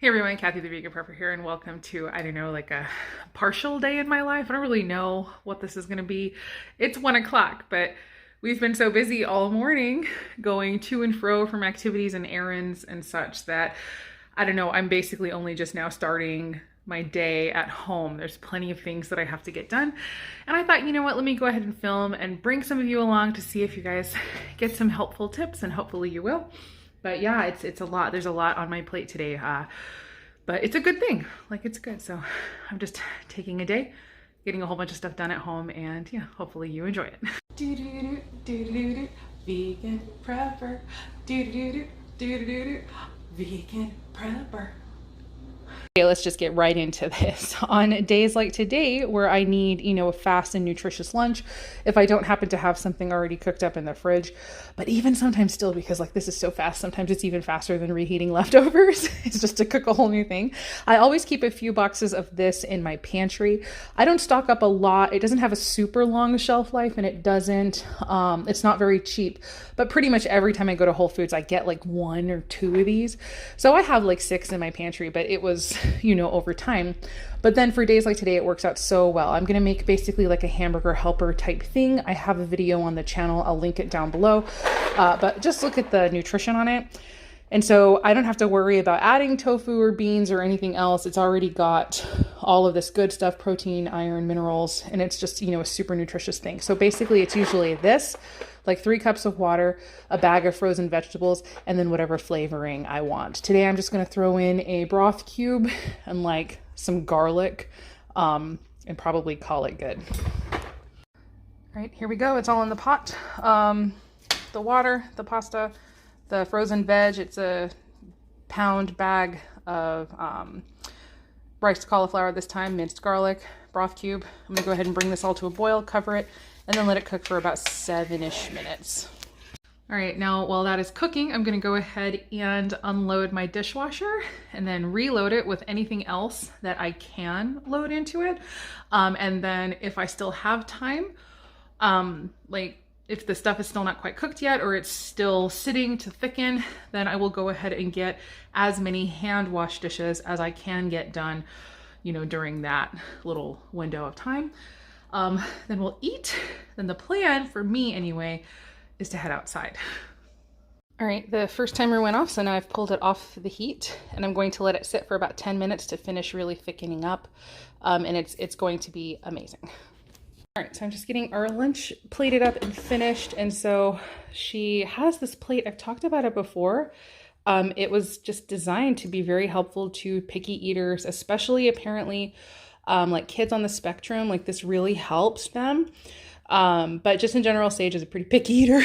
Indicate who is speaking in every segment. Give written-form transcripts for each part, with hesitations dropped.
Speaker 1: Hey everyone, Kathy the Vegan Prepper here, and welcome to, I don't know, like a partial day in my life. I don't really know what this is going to be. It's 1 o'clock, but we've been so busy all morning going to and fro from activities and errands and such that, I don't know, I'm basically only just now starting my day at home. There's plenty of things that I have to get done. And I thought, you know what, let me go ahead and film and bring some of you along to see if you guys get some helpful tips, and hopefully you will. But yeah, it's a lot. There's a lot on my plate today, but it's a good thing. Like, it's good. So I'm just taking a day, getting a whole bunch of stuff done at home, and yeah, hopefully you enjoy it. Vegan prepper. Vegan prepper. Okay, let's just get right into this. On days like today where I need, a fast and nutritious lunch, if I don't happen to have something already cooked up in the fridge, but even sometimes still, because like this is so fast, sometimes it's even faster than reheating leftovers. It's just to cook a whole new thing. I always keep a few boxes of this in my pantry. I don't stock up a lot. It doesn't have a super long shelf life, and it's not very cheap, but pretty much every time I go to Whole Foods, I get like 1 or 2 of these. So I have like 6 in my pantry, but it was, over time. But then for days like today, it works out so well. I'm going to make basically like a hamburger helper type thing. I have a video on the channel. I'll link it down below. But just look at the nutrition on it. And so I don't have to worry about adding tofu or beans or anything else. It's already got all of this good stuff, protein, iron, minerals, and it's just, a super nutritious thing. So basically it's usually this, like 3 cups of water, a bag of frozen vegetables, and then whatever flavoring I want. Today I'm just going to throw in a broth cube and like some garlic, and probably call it good. All right, here we go. It's all in the pot. The water, the pasta, the frozen veg. It's a pound bag of riced cauliflower this time, minced garlic, broth cube. I'm gonna go ahead and bring this all to a boil, cover it, and then let it cook for about 7-ish minutes. All right, now while that is cooking, I'm gonna go ahead and unload my dishwasher and then reload it with anything else that I can load into it. And then if I still have time, like if the stuff is still not quite cooked yet, or it's still sitting to thicken, then I will go ahead and get as many hand wash dishes as I can get done, during that little window of time. Then we'll eat. Then the plan for me anyway is to head outside. All right, the first timer went off, so now I've pulled it off the heat, and I'm going to let it sit for about 10 minutes to finish really thickening up, and it's going to be amazing. All right, so I'm just getting our lunch plated up and finished. And so she has this plate. I've talked about it before. It was just designed to be very helpful to picky eaters, especially apparently like kids on the spectrum. Like this really helps them. But just in general, Sage is a pretty picky eater.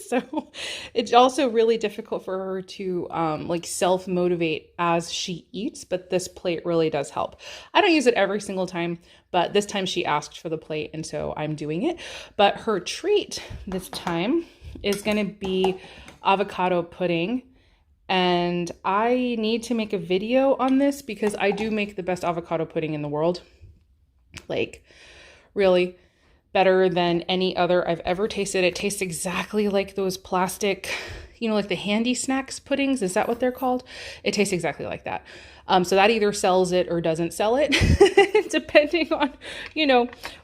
Speaker 1: So it's also really difficult for her to like self-motivate as she eats, but this plate really does help. I don't use it every single time, but this time she asked for the plate, and so I'm doing it. But her treat this time is going to be avocado pudding, and I need to make a video on this because I do make the best avocado pudding in the world. Like, really better than any other I've ever tasted. It tastes exactly like those plastic, like the handy snacks puddings. Is that what they're called? It tastes exactly like that. So that either sells it or doesn't sell it, depending on,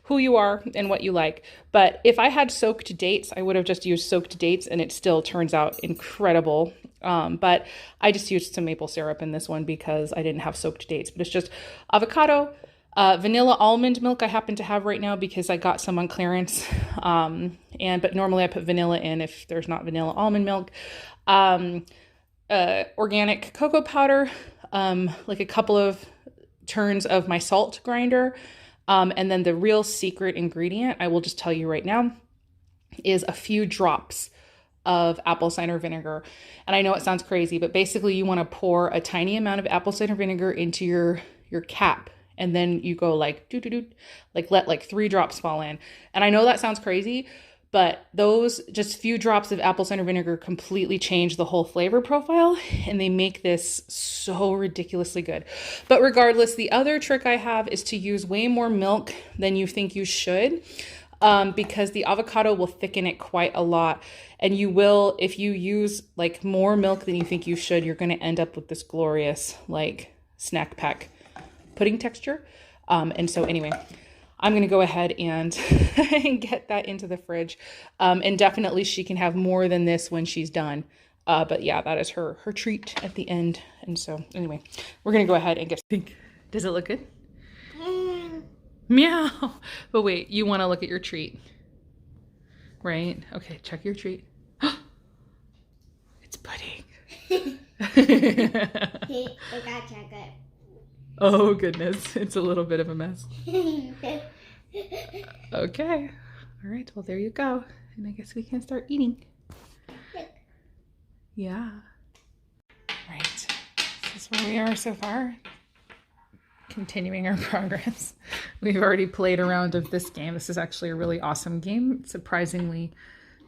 Speaker 1: who you are and what you like. But if I had soaked dates, I would have just used soaked dates, and it still turns out incredible. But I just used some maple syrup in this one because I didn't have soaked dates. But it's just avocado, vanilla almond milk I happen to have right now because I got some on clearance. But normally I put vanilla in if there's not vanilla almond milk. Organic cocoa powder, like a couple of turns of my salt grinder. And then the real secret ingredient, I will just tell you right now, is a few drops of apple cider vinegar. And I know it sounds crazy, but basically you want to pour a tiny amount of apple cider vinegar into your cap. And then you go like, like let like 3 drops fall in. And I know that sounds crazy, but those just few drops of apple cider vinegar completely change the whole flavor profile, and they make this so ridiculously good. But regardless, the other trick I have is to use way more milk than you think you should. because the avocado will thicken it quite a lot. And you will, if you use like more milk than you think you should, you're going to end up with this glorious like snack pack pudding texture. And so anyway, I'm going to go ahead and get that into the fridge. And definitely she can have more than this when she's done. But yeah, that is her treat at the end. And so anyway, we're going to go ahead and get, does it look good? Meow. But wait, you want to look at your treat, right? Okay, check your treat. It's pudding.
Speaker 2: I got chocolate.
Speaker 1: Oh goodness, it's a little bit of a mess. Okay. All right, well there you go. And I guess we can start eating. Yeah. Right. This is where we are so far. Continuing our progress. We've already played a round of this game. This is actually a really awesome game. It's surprisingly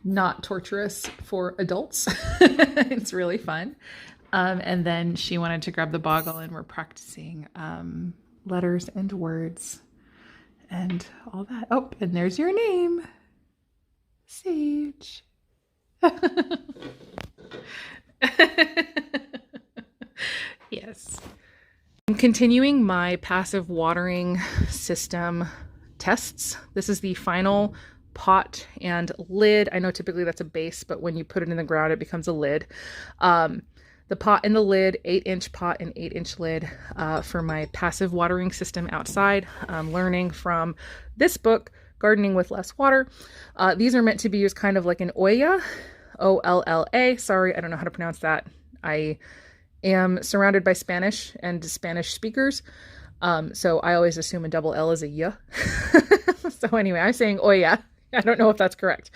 Speaker 1: not torturous for adults. It's really fun. And then she wanted to grab the boggle and we're practicing letters and words and all that. Oh, and there's your name. Sage. Yes. I'm continuing my passive watering system tests. This is the final pot and lid. I know typically that's a base, but when you put it in the ground, it becomes a lid. The pot and the lid, 8-inch pot and 8-inch lid for my passive watering system outside. I'm learning from this book, Gardening with Less Water. These are meant to be used kind of like an Olla, O-L-L-A. Sorry, I don't know how to pronounce that. I am surrounded by Spanish and Spanish speakers. So I always assume a double L is a y. So anyway, I'm saying Olla. I don't know if that's correct.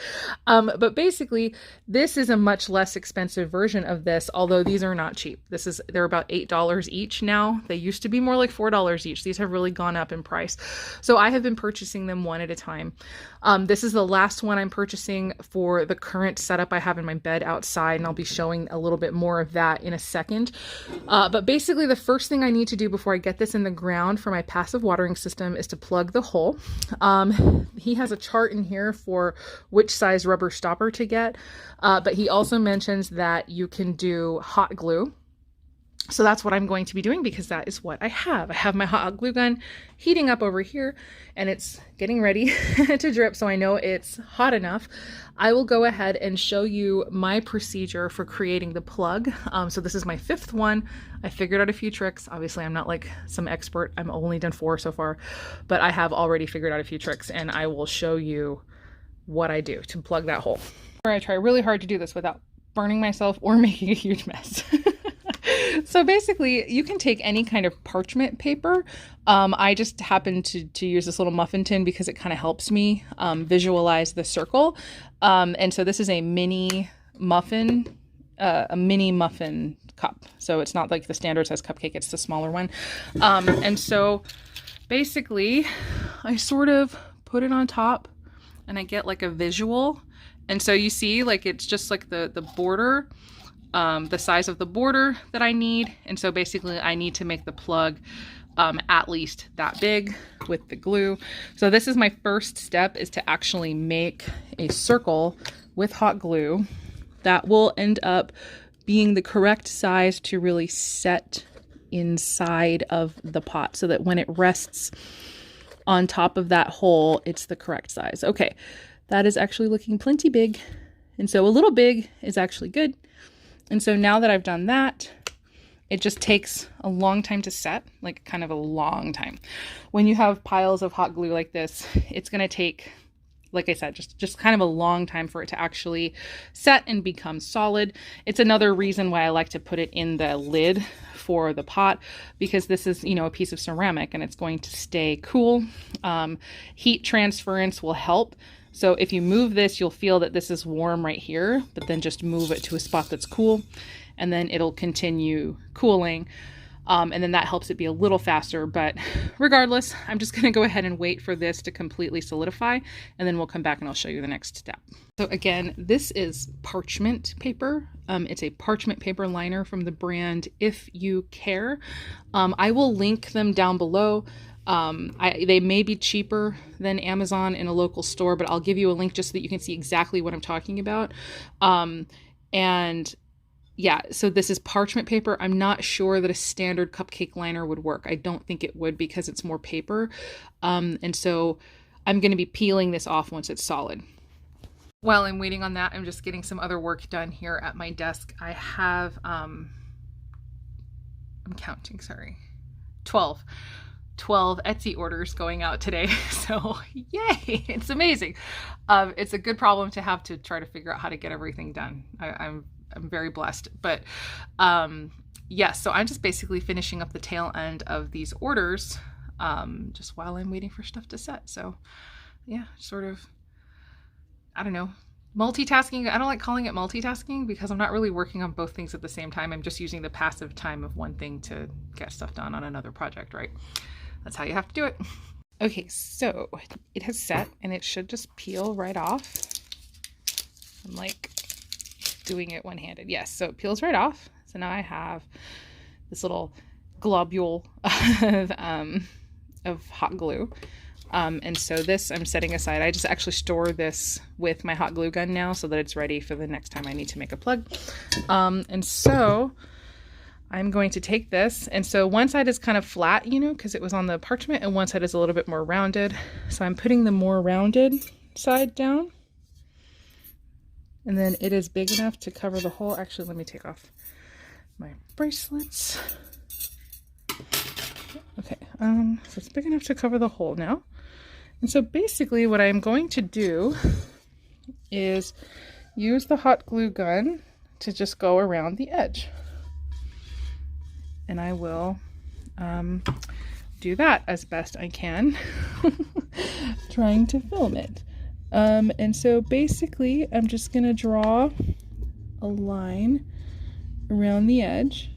Speaker 1: But basically, this is a much less expensive version of this, although these are not cheap. They're about $8 each now. They used to be more like $4 each. These have really gone up in price. So I have been purchasing them one at a time. This is the last one I'm purchasing for the current setup I have in my bed outside, and I'll be showing a little bit more of that in a second. But basically, the first thing I need to do before I get this in the ground for my passive watering system is to plug the hole. He has a chart in here for which size rubber stopper to get, but he also mentions that you can do hot glue. So that's what I'm going to be doing because that is what I have. I have my hot glue gun heating up over here and it's getting ready to drip, so I know it's hot enough. I will go ahead and show you my procedure for creating the plug. So this is my 5th one. I figured out a few tricks. Obviously, I'm not like some expert. I've only done 4 so far, but I have already figured out a few tricks and I will show you what I do to plug that hole. I try really hard to do this without burning myself or making a huge mess. So basically, you can take any kind of parchment paper. I just happen to use this little muffin tin because it kind of helps me visualize the circle. And so this is a mini muffin cup. So it's not like the standard size cupcake, it's the smaller one. And so basically, I sort of put it on top and I get like a visual. And so you see, like, it's just like the border, the size of the border that I need. And so basically I need to make the plug at least that big with the glue. So this is my first step, is to actually make a circle with hot glue that will end up being the correct size to really set inside of the pot so that when it rests on top of that hole, it's the correct size. Okay, that is actually looking plenty big. And so a little big is actually good. And so now that I've done that, it just takes a long time to set, like kind of a long time. When you have piles of hot glue like this, it's going to take, like I said, just kind of a long time for it to actually set and become solid. It's another reason why I like to put it in the lid for the pot, because this is, you know, a piece of ceramic and it's going to stay cool. Heat transference will help. So if you move this, you'll feel that this is warm right here, but then just move it to a spot that's cool and then it'll continue cooling. And then that helps it be a little faster, but regardless, I'm just gonna go ahead and wait for this to completely solidify, and then we'll come back and I'll show you the next step. So again, this is parchment paper. It's a parchment paper liner from the brand If You Care. I will link them down below. They may be cheaper than Amazon in a local store, but I'll give you a link just so that you can see exactly what I'm talking about. And yeah, so this is parchment paper. I'm not sure that a standard cupcake liner would work. I don't think it would because it's more paper. And so I'm going to be peeling this off once it's solid. While I'm waiting on that, I'm just getting some other work done here at my desk. I have, I'm counting, sorry, 12 Etsy orders going out today. So yay, it's amazing. It's a good problem to have to try to figure out how to get everything done. I'm very blessed, but yes, so I'm just basically finishing up the tail end of these orders just while I'm waiting for stuff to set. So yeah, sort of, I don't know, multitasking. I don't like calling it multitasking because I'm not really working on both things at the same time. I'm just using the passive time of one thing to get stuff done on another project, right? That's how you have to do it. Okay, so it has set and it should just peel right off. I'm like doing it one-handed. Yes, so it peels right off. So now I have this little globule of hot glue. And so this I'm setting aside. I just actually store this with my hot glue gun now so that it's ready for the next time I need to make a plug. And so I'm going to take this. And so one side is kind of flat, you know, because it was on the parchment, and one side is a little bit more rounded. So I'm putting the more rounded side down. And then it is big enough to cover the whole. Actually, let me take off my bracelets. Okay, so it's big enough to cover the hole now. And so basically what I'm going to do is use the hot glue gun to just go around the edge. And I will do that as best I can, trying to film it. And so basically I'm just going to draw a line around the edge.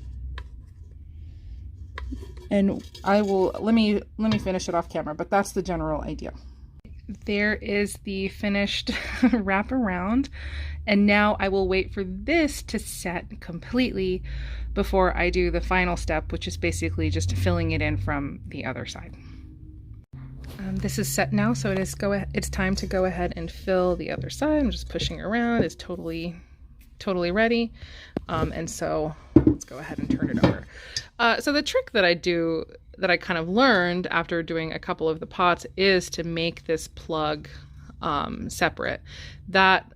Speaker 1: And I will, let me finish it off camera, but that's the general idea. There is the finished wrap around. And now I will wait for this to set completely before I do the final step, which is basically just filling it in from the other side. This is set now, so it's time to go ahead and fill the other side. I'm just pushing it around. It's totally ready. And so let's go ahead and turn it over. So the trick that I do, that I kind of learned after doing a couple of the pots, is to make this plug separate. That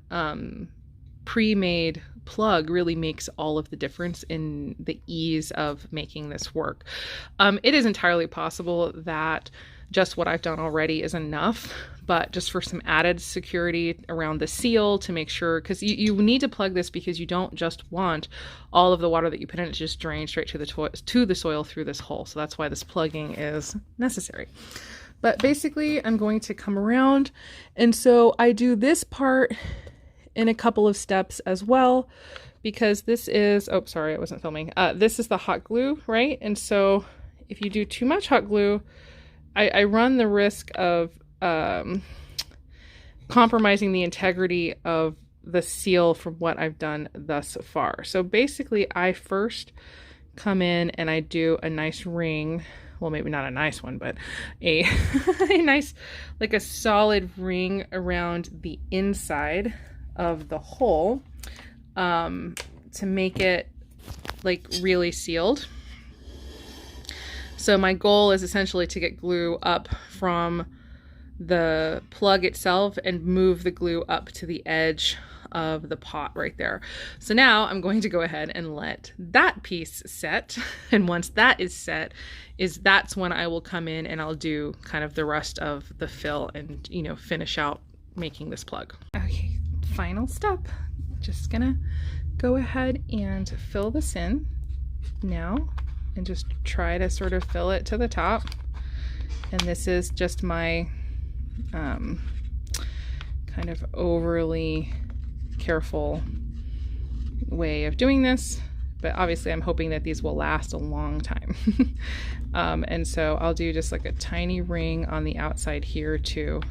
Speaker 1: pre-made plug really makes all of the difference in the ease of making this work. It is entirely possible that just what I've done already is enough, but just for some added security around the seal to make sure, because you need to plug this because you don't just want all of the water that you put in it to just drain straight to the soil through this hole. So that's why this plugging is necessary. But basically I'm going to come around, and so I do this part in a couple of steps as well, because this is, oh, sorry, I wasn't filming. This is the hot glue, right? And so if you do too much hot glue, I run the risk of compromising the integrity of the seal from what I've done thus far. So basically I first come in and I do a nice ring. Well, maybe not a nice one, but a nice, like a solid ring around the inside of the hole to make it like really sealed. So my goal is essentially to get glue up from the plug itself and move the glue up to the edge of the pot right there. So now I'm going to go ahead and let that piece set. And once that is set, that's when I will come in and I'll do kind of the rest of the fill and, you know, finish out making this plug. Okay, final step. Just gonna go ahead and fill this in now and just try to sort of fill it to the top. And this is just my kind of overly careful way of doing this, but obviously I'm hoping that these will last a long time. And so I'll do just like a tiny ring on the outside here too,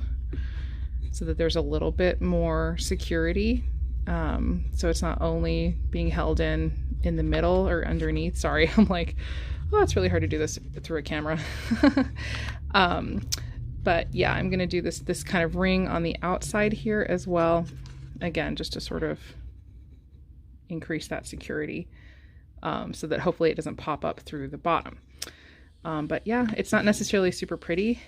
Speaker 1: so that there's a little bit more security. So it's not only being held in the middle or underneath. Sorry, I'm like, Well, it's really hard to do this through a camera. But yeah, I'm going to do this kind of ring on the outside here as well. Again, just to sort of increase that security, so that hopefully it doesn't pop up through the bottom. But yeah, it's not necessarily super pretty,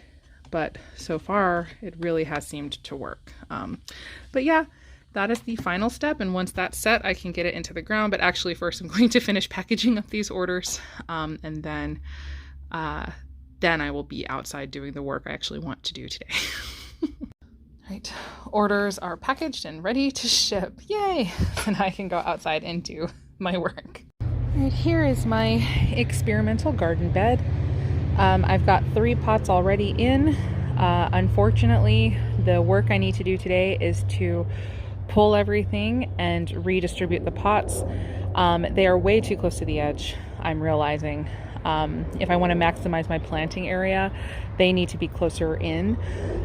Speaker 1: but so far it really has seemed to work. But yeah, that is the final step. And once that's set, I can get it into the ground. But actually first I'm going to finish packaging up these orders. And then I will be outside doing the work I actually want to do today. Right, orders are packaged and ready to ship. Yay! And I can go outside and do my work. Right, here is my experimental garden bed. I've got 3 pots already in. Unfortunately, the work I need to do today is to pull everything and redistribute the pots. They are way too close to the edge, I'm realizing. If I want to maximize my planting area, they need to be closer in.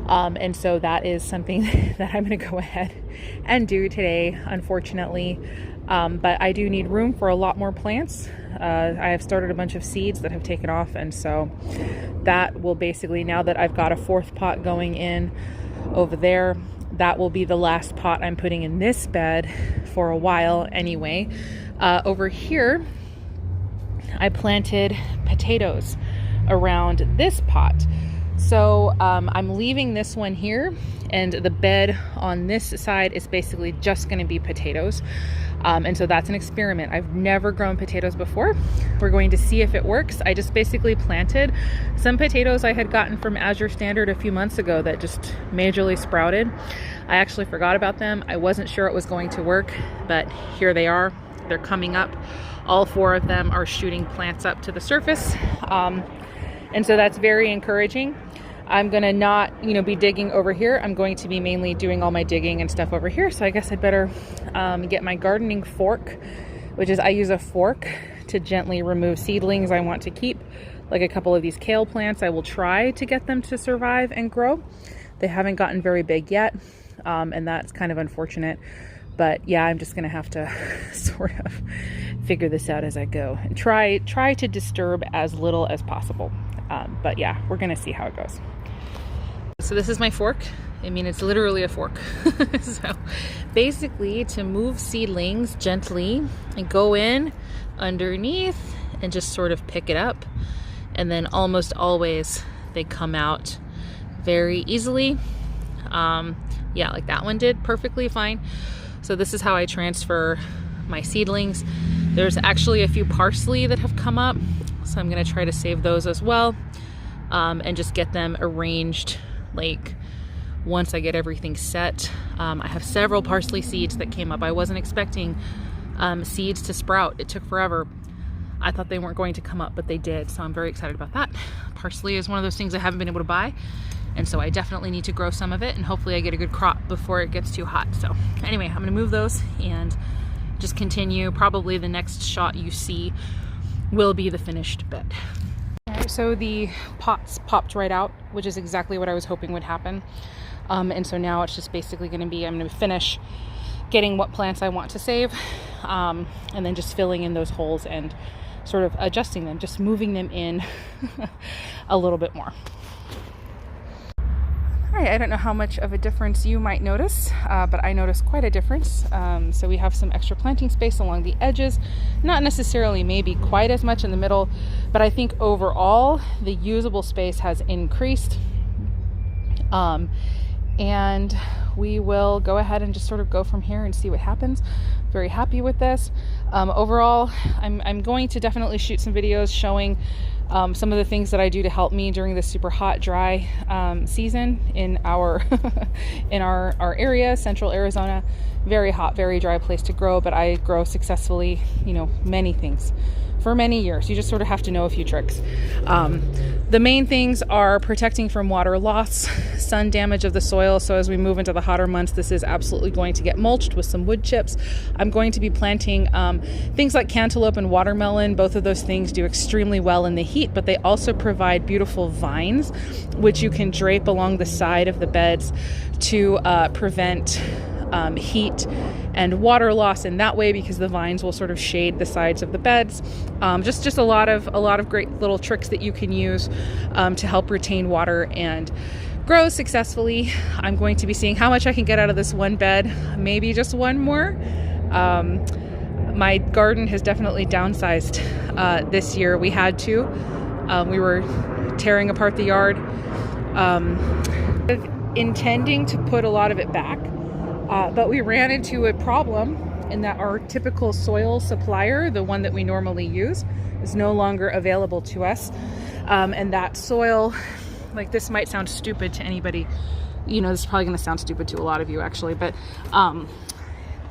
Speaker 1: And so that is something that I'm going to go ahead and do today, unfortunately. But I do need room for a lot more plants. I have started a bunch of seeds that have taken off. And so that will basically, now that I've got a 4th pot going in over there, that will be the last pot I'm putting in this bed for a while anyway. Over here, I planted potatoes around this pot. So I'm leaving this one here, and the bed on this side is basically just going to be potatoes. And so that's an experiment. I've never grown potatoes before. We're going to see if it works. I just basically planted some potatoes I had gotten from Azure Standard a few months ago that just majorly sprouted. I actually forgot about them. I wasn't sure it was going to work, but here they are. They're coming up. All 4 of them are shooting plants up to the surface. And so that's very encouraging. I'm going to not, be digging over here. I'm going to be mainly doing all my digging and stuff over here. So I guess I'd better get my gardening fork, which is I use a fork to gently remove seedlings I want to keep. Like a couple of these kale plants, I will try to get them to survive and grow. They haven't gotten very big yet, and that's kind of unfortunate. But yeah, I'm just going to have to sort of figure this out as I go and try to disturb as little as possible. But yeah, we're going to see how it goes. So this is my fork. I mean, it's literally a fork. So basically, to move seedlings gently and go in underneath and just sort of pick it up. And then almost always they come out very easily. Yeah, like that one did perfectly fine. So this is how I transfer my seedlings. There's actually a few parsley that have come up, so I'm going to try to save those as well, and just get them arranged like once I get everything set. I have several parsley seeds that came up. I wasn't expecting seeds to sprout. It took forever. I thought they weren't going to come up, but they did, so I'm very excited about that. Parsley is one of those things I haven't been able to buy, and so I definitely need to grow some of it, and hopefully I get a good crop before it gets too hot. So anyway, I'm gonna move those and just continue. Probably the next shot you see will be the finished bed. All right, so the pots popped right out, which is exactly what I was hoping would happen. And so now it's just basically gonna be, I'm gonna finish getting what plants I want to save, and then just filling in those holes and sort of adjusting them, just moving them in a little bit more. All right, I don't know how much of a difference you might notice, but I notice quite a difference. So we have some extra planting space along the edges, not necessarily maybe quite as much in the middle, but I think overall the usable space has increased. And we will go ahead and just sort of go from here and see what happens. Very happy with this. Overall, I'm going to definitely shoot some videos showing some of the things that I do to help me during this super hot, dry season in our in our area, Central Arizona. Very hot, very dry place to grow, but I grow successfully, many things for many years. You just sort of have to know a few tricks. The main things are protecting from water loss, sun damage of the soil. So as we move into the hotter months, this is absolutely going to get mulched with some wood chips. I'm going to be planting things like cantaloupe and watermelon. Both of those things do extremely well in the heat, but they also provide beautiful vines, which you can drape along the side of the beds to prevent heat and water loss in that way, because the vines will sort of shade the sides of the beds. Just a lot of great little tricks that you can use to help retain water and grow successfully. I'm going to be seeing how much I can get out of this one bed, maybe just one more. My garden has definitely downsized this year. We had to. We were tearing apart the yard, intending to put a lot of it back, but we ran into a problem in that our typical soil supplier, the one that we normally use, is no longer available to us. And that soil, like, this might sound stupid to anybody, you know, this is probably going to sound stupid to a lot of you actually, but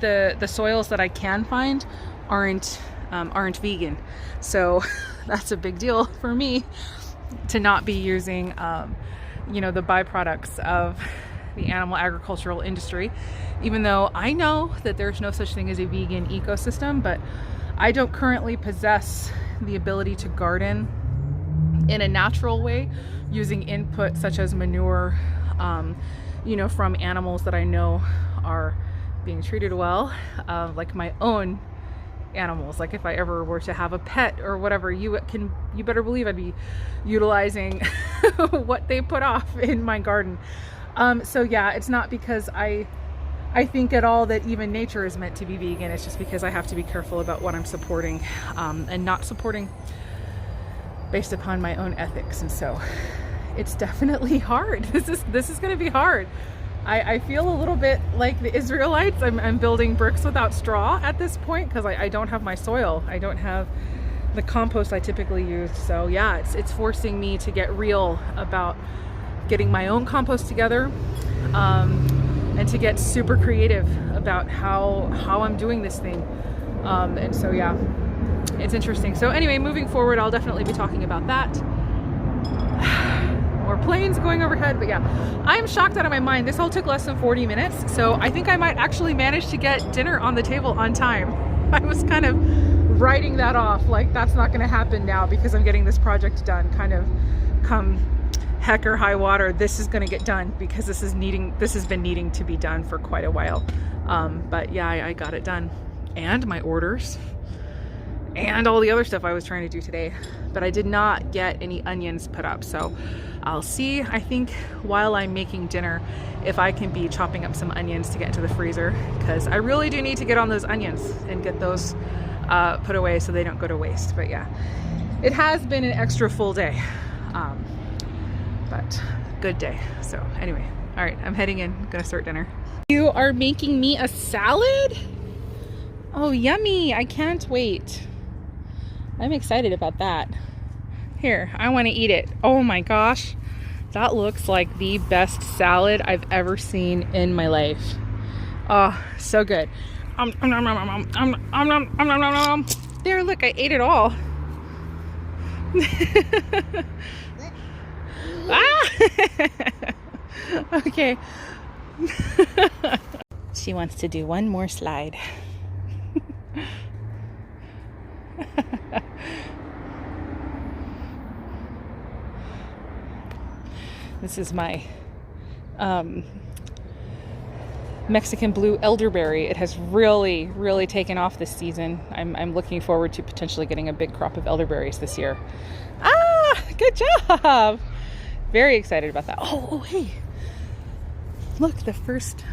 Speaker 1: the soils that I can find aren't vegan. So that's a big deal for me to not be using, you know, the byproducts of the animal agricultural industry, even though I know that there's no such thing as a vegan ecosystem. But I don't currently possess the ability to garden in a natural way using input such as manure, you know, from animals that I know are being treated well, like my own animals. Like if I ever were to have a pet or whatever, you better believe I'd be utilizing what they put off in my garden. So yeah, it's not because I think at all that even nature is meant to be vegan. It's just because I have to be careful about what I'm supporting, and not supporting based upon my own ethics. And so it's definitely hard. This is going to be hard. I feel a little bit like the Israelites. I'm building bricks without straw at this point because I don't have my soil. I don't have the compost I typically use. So yeah, it's forcing me to get real about getting my own compost together, and to get super creative about how I'm doing this thing. And so yeah, it's interesting. So anyway, moving forward, I'll definitely be talking about that. More planes going overhead, but yeah, I'm shocked out of my mind. This all took less than 40 minutes, so I think I might actually manage to get dinner on the table on time. I was kind of writing that off, like that's not going to happen now because I'm getting this project done. Kind of come heck or high water, this is going to get done because this has been needing to be done for quite a while. But yeah, I got it done, and my orders and all the other stuff I was trying to do today, but I did not get any onions put up. So I'll see, I think while I'm making dinner, if I can be chopping up some onions to get into the freezer, because I really do need to get on those onions and get those put away so they don't go to waste. But yeah, it has been an extra full day, but good day. So anyway, all right, I'm heading in, gonna start dinner. You are making me a salad? Oh, yummy, I can't wait. I'm excited about that. Here, I want to eat it. Oh my gosh, that looks like the best salad I've ever seen in my life. Oh, so good. There, look, I ate it all. Ah! Okay. She wants to do one more slide. This is my Mexican blue elderberry. It has really taken off this season. I'm looking forward to potentially getting a big crop of elderberries this year. Ah, good job. Very excited about that. Oh, hey, look, the first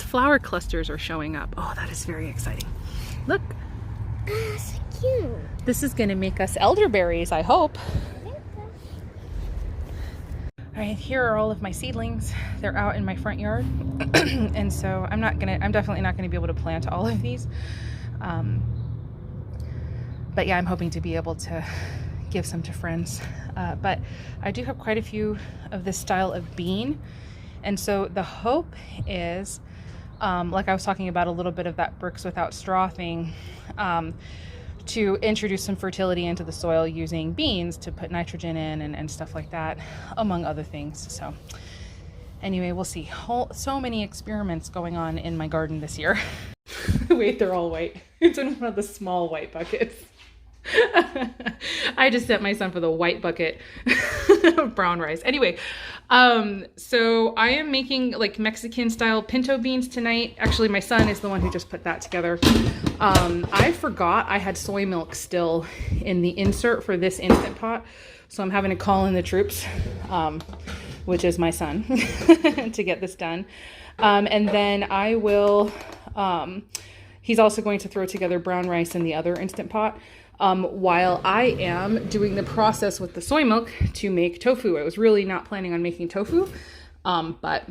Speaker 1: flower clusters are showing up. Oh, that is very exciting. Look.
Speaker 2: So cute.
Speaker 1: This is going to make us elderberries, I hope. All right, here are all of my seedlings. They're out in my front yard. And so I'm definitely not going to be able to plant all of these. But yeah, I'm hoping to be able to give some to friends. But I do have quite a few of this style of bean. And so the hope is, like I was talking about a little bit of that bricks without straw thing, to introduce some fertility into the soil using beans to put nitrogen in and stuff like that, among other things. So anyway, we'll see. So many experiments going on in my garden this year. Wait, they're all white. It's in one of the small white buckets. I just sent my son for the white bucket of brown rice. Anyway, so I am making like Mexican style pinto beans tonight. Actually, my son is the one who just put that together. I forgot I had soy milk still in the insert for this Instant Pot. So I'm having to call in the troops, which is my son, to get this done. And then I will, he's also going to throw together brown rice in the other Instant Pot, while I am doing the process with the soy milk to make tofu. I was really not planning on making tofu, but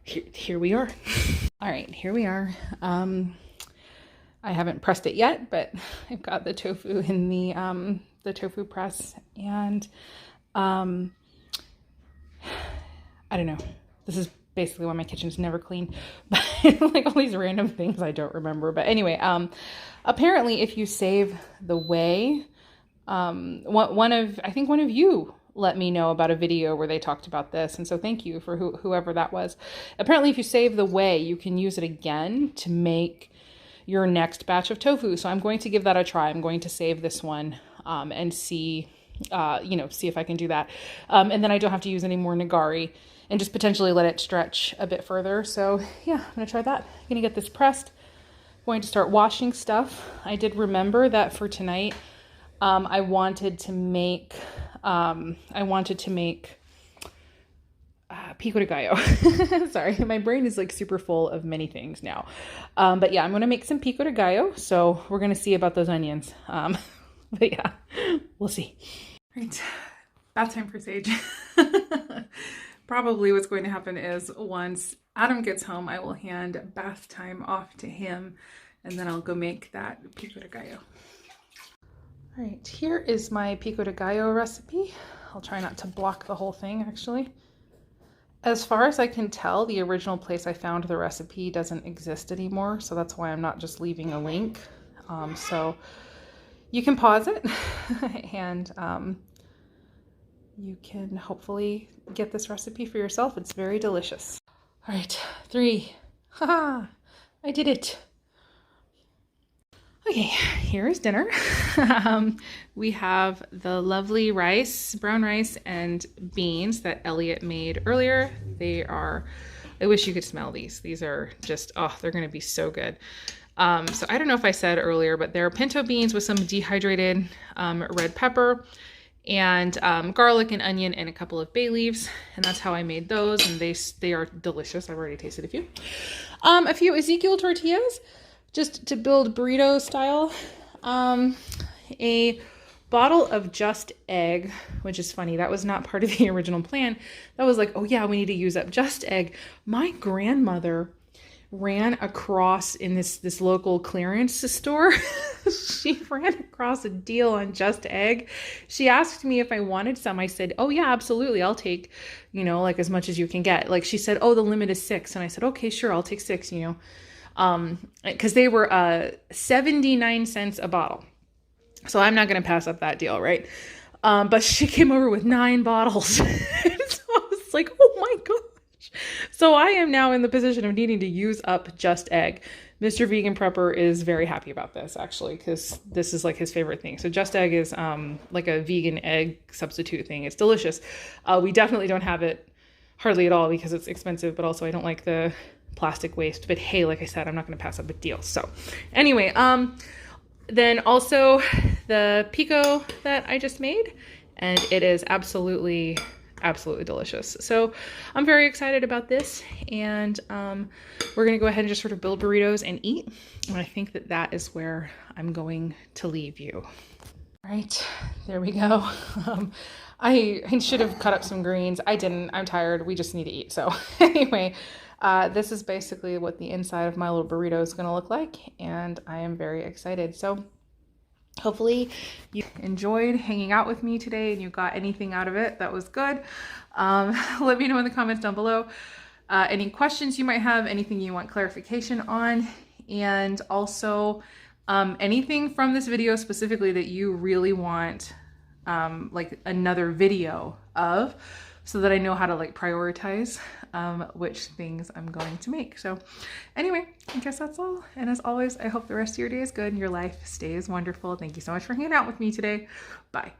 Speaker 1: here we are. All right, here we are. I haven't pressed it yet, but I've got the tofu in the tofu press, and I don't know. This is basically why my kitchen is never clean, but like all these random things I don't remember. But anyway, apparently if you save the whey, I think one of you let me know about a video where they talked about this. And so thank you for whoever that was. Apparently if you save the whey, you can use it again to make your next batch of tofu. So I'm going to give that a try. I'm going to save this one, and see, see if I can do that. And then I don't have to use any more nigari, and just potentially let it stretch a bit further. So yeah, I'm gonna try that. I'm gonna get this pressed. I'm going to start washing stuff. I did remember that for tonight, I wanted to make pico de gallo. Sorry, my brain is like super full of many things now. But yeah, I'm gonna make some pico de gallo. So we're gonna see about those onions. But yeah, we'll see. All right, bath time for Sage. Probably what's going to happen is once Adam gets home, I will hand bath time off to him, and then I'll go make that pico de gallo. All right, here is my pico de gallo recipe. I'll try not to block the whole thing, actually. As far as I can tell, the original place I found the recipe doesn't exist anymore, so that's why I'm not just leaving a link. So you can pause it, and you can hopefully get this recipe for yourself. It's very delicious. All right, 3. Haha, I did it. Okay, here is dinner. We have the lovely rice, brown rice, and beans that Elliot made earlier. I wish you could smell these. These are just, oh, they're gonna be so good. So I don't know if I said earlier, but they're pinto beans with some dehydrated red pepper, and garlic and onion and a couple of bay leaves, and that's how I made those, and they are delicious. I've already tasted a few. A few Ezekiel tortillas, just to build burrito style. A bottle of Just Egg, which is funny. That was not part of the original plan. That was like, oh yeah, we need to use up Just Egg. My grandmother ran across in this local clearance store. She ran across a deal on Just Egg. She asked me if I wanted some. I said, oh yeah, absolutely. I'll take, like as much as you can get. Like she said, oh, the limit is 6. And I said, okay, sure. I'll take 6, cause they were 79 cents a bottle. So I'm not going to pass up that deal. Right. But she came over with 9 bottles. So I was like, oh my God. So I am now in the position of needing to use up Just Egg. Mr. Vegan Prepper is very happy about this, actually, because this is like his favorite thing. So Just Egg is like a vegan egg substitute thing. It's delicious. We definitely don't have it hardly at all because it's expensive, but also I don't like the plastic waste. But hey, like I said, I'm not going to pass up a deal. So anyway, then also the pico that I just made, and it is absolutely delicious. So I'm very excited about this, and we're gonna go ahead and just sort of build burritos and eat, and I think that is where I'm going to leave you. All right, there we go. I should have cut up some greens. I didn't. I'm tired. We just need to eat. So anyway, this is basically what the inside of my little burrito is gonna look like, and I am very excited. So hopefully you enjoyed hanging out with me today and you got anything out of it that was good. Let me know in the comments down below any questions you might have, anything you want clarification on, and also anything from this video specifically that you really want like another video of. so that I know how to like prioritize which things I'm going to make. So anyway, I guess that's all. And as always, I hope the rest of your day is good and your life stays wonderful. Thank you so much for hanging out with me today. Bye.